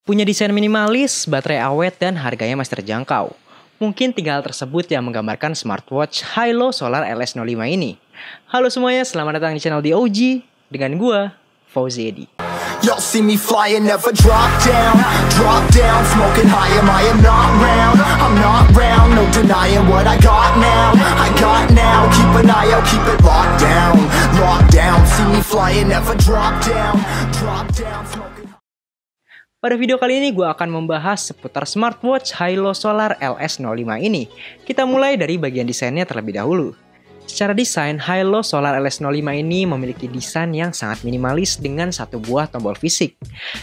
Punya desain minimalis, baterai awet, dan harganya masih terjangkau. Mungkin tiga hal tersebut yang menggambarkan smartwatch Hilo Solar LS05 ini. Halo semuanya, selamat datang di channel The OG dengan gua, Fauzi Edi. Y'all see me flying, never drop down, smoking high, am not round, no denying what I got now, keep an eye out, keep it locked down, see me flying, never drop down, smoking. Pada video kali ini gue akan membahas seputar smartwatch Hilo Solar LS05 ini. Kita mulai dari bagian desainnya terlebih dahulu. Secara desain, Hilo Solar LS05 ini memiliki desain yang sangat minimalis dengan satu buah tombol fisik.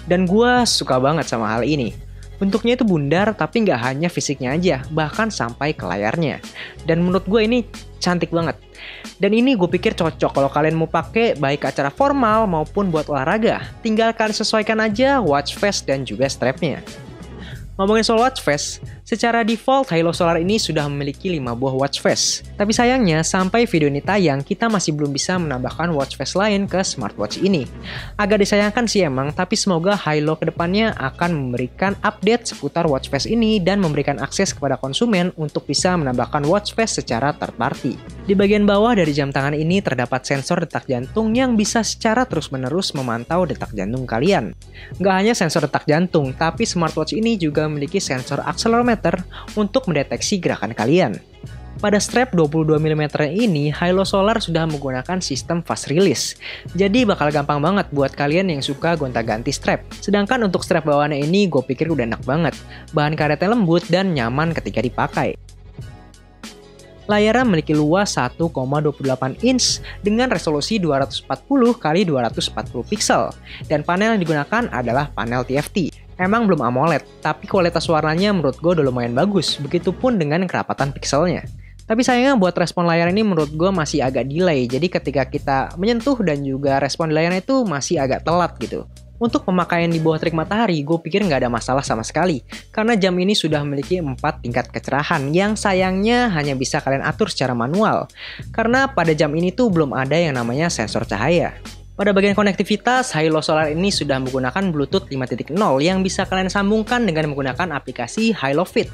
Dan gue suka banget sama hal ini. Bentuknya itu bundar, tapi nggak hanya fisiknya aja, bahkan sampai ke layarnya. Dan menurut gue ini cantik banget. Dan ini gue pikir cocok kalau kalian mau pakai baik acara formal maupun buat olahraga. Tinggal kalian sesuaikan aja watch face dan juga strapnya. Ngomongin soal watch face, secara default Hilo Solar ini sudah memiliki 5 buah watch face. Tapi sayangnya sampai video ini tayang kita masih belum bisa menambahkan watch face lain ke smartwatch ini. Agak disayangkan sih emang, tapi semoga Hilo kedepannya akan memberikan update seputar watch face ini dan memberikan akses kepada konsumen untuk bisa menambahkan watch face secara third party. Di bagian bawah dari jam tangan ini terdapat sensor detak jantung yang bisa secara terus-menerus memantau detak jantung kalian. Nggak hanya sensor detak jantung, tapi smartwatch ini juga memiliki sensor accelerometer untuk mendeteksi gerakan kalian. Pada strap 22 mm ini, Hilo Solar sudah menggunakan sistem fast release. Jadi bakal gampang banget buat kalian yang suka gonta-ganti strap. Sedangkan untuk strap bawaannya ini gue pikir udah enak banget. Bahan karetnya lembut dan nyaman ketika dipakai. Layarnya memiliki luas 1,28 inch dengan resolusi 240 x 240 pixel. Dan panel yang digunakan adalah panel TFT. Emang belum AMOLED, tapi kualitas warnanya menurut gue udah lumayan bagus, begitupun dengan kerapatan pixelnya. Tapi sayangnya buat respon layar ini menurut gue masih agak delay, jadi ketika kita menyentuh dan juga respon di layarnya itu masih agak telat gitu. Untuk pemakaian di bawah terik matahari, gue pikir nggak ada masalah sama sekali, karena jam ini sudah memiliki 4 tingkat kecerahan yang sayangnya hanya bisa kalian atur secara manual, karena pada jam ini tuh belum ada yang namanya sensor cahaya. Pada bagian konektivitas, Hilo Solar ini sudah menggunakan Bluetooth 5.0 yang bisa kalian sambungkan dengan menggunakan aplikasi Hilo Fit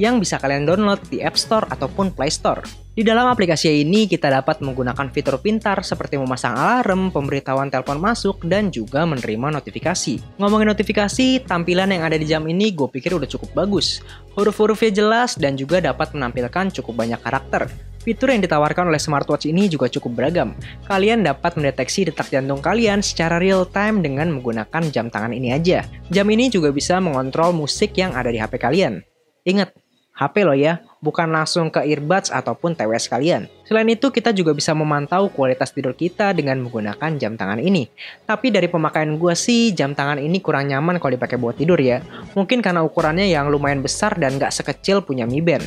yang bisa kalian download di App Store ataupun Play Store. Di dalam aplikasi ini kita dapat menggunakan fitur pintar seperti memasang alarm, pemberitahuan telepon masuk, dan juga menerima notifikasi. Ngomongin notifikasi, tampilan yang ada di jam ini gue pikir udah cukup bagus. Huruf-hurufnya jelas dan juga dapat menampilkan cukup banyak karakter. Fitur yang ditawarkan oleh smartwatch ini juga cukup beragam. Kalian dapat mendeteksi detak jantung kalian secara real time dengan menggunakan jam tangan ini aja. Jam ini juga bisa mengontrol musik yang ada di HP kalian. Ingat, HP loh ya, bukan langsung ke earbuds ataupun TWS kalian. Selain itu, kita juga bisa memantau kualitas tidur kita dengan menggunakan jam tangan ini. Tapi dari pemakaian gue sih, jam tangan ini kurang nyaman kalau dipakai buat tidur ya. Mungkin karena ukurannya yang lumayan besar dan gak sekecil punya Mi Band.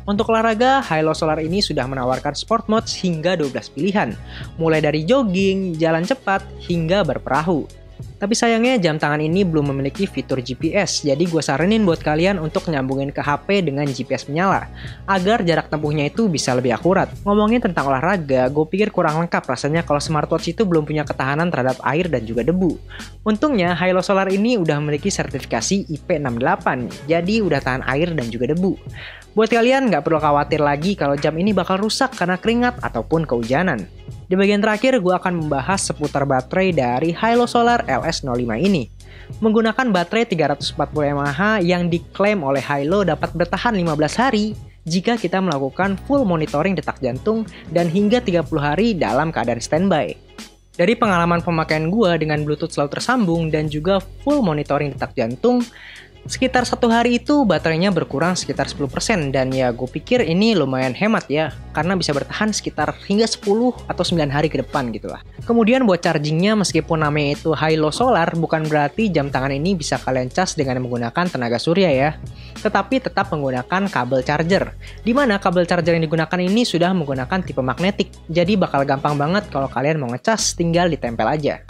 Untuk olahraga, Hilo Solar ini sudah menawarkan sport mode hingga 12 pilihan, mulai dari jogging, jalan cepat, hingga berperahu. Tapi sayangnya jam tangan ini belum memiliki fitur GPS, jadi gue saranin buat kalian untuk nyambungin ke HP dengan GPS menyala, agar jarak tempuhnya itu bisa lebih akurat. Ngomongin tentang olahraga, gue pikir kurang lengkap rasanya kalau smartwatch itu belum punya ketahanan terhadap air dan juga debu. Untungnya Hilo Solar ini udah memiliki sertifikasi IP68, jadi udah tahan air dan juga debu. Buat kalian nggak perlu khawatir lagi kalau jam ini bakal rusak karena keringat ataupun kehujanan. Di bagian terakhir, gue akan membahas seputar baterai dari Hilo Solar LS05 ini. Menggunakan baterai 340 mAh yang diklaim oleh Hilo dapat bertahan 15 hari jika kita melakukan full monitoring detak jantung dan hingga 30 hari dalam keadaan standby. Dari pengalaman pemakaian gue dengan Bluetooth selalu tersambung dan juga full monitoring detak jantung, sekitar 1 hari itu baterainya berkurang sekitar 10% dan ya gue pikir ini lumayan hemat ya karena bisa bertahan sekitar hingga 10 atau 9 hari ke depan gitu lah. Kemudian buat chargingnya, meskipun namanya itu Hilo Solar, bukan berarti jam tangan ini bisa kalian cas dengan menggunakan tenaga surya ya, tetapi tetap menggunakan kabel charger, dimana kabel charger yang digunakan ini sudah menggunakan tipe magnetik, jadi bakal gampang banget kalau kalian mau ngecas tinggal ditempel aja.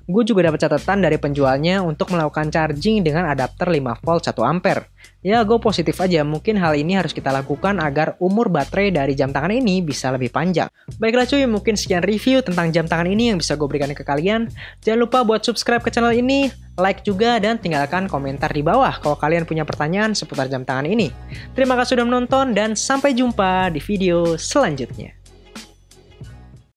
Gue juga dapat catatan dari penjualnya untuk melakukan charging dengan adapter 5 volt 1 ampere, Ya, gue positif aja. Mungkin hal ini harus kita lakukan agar umur baterai dari jam tangan ini bisa lebih panjang. Baiklah cuy, mungkin sekian review tentang jam tangan ini yang bisa gue berikan ke kalian. Jangan lupa buat subscribe ke channel ini, like juga, dan tinggalkan komentar di bawah kalau kalian punya pertanyaan seputar jam tangan ini. Terima kasih sudah menonton dan sampai jumpa di video selanjutnya.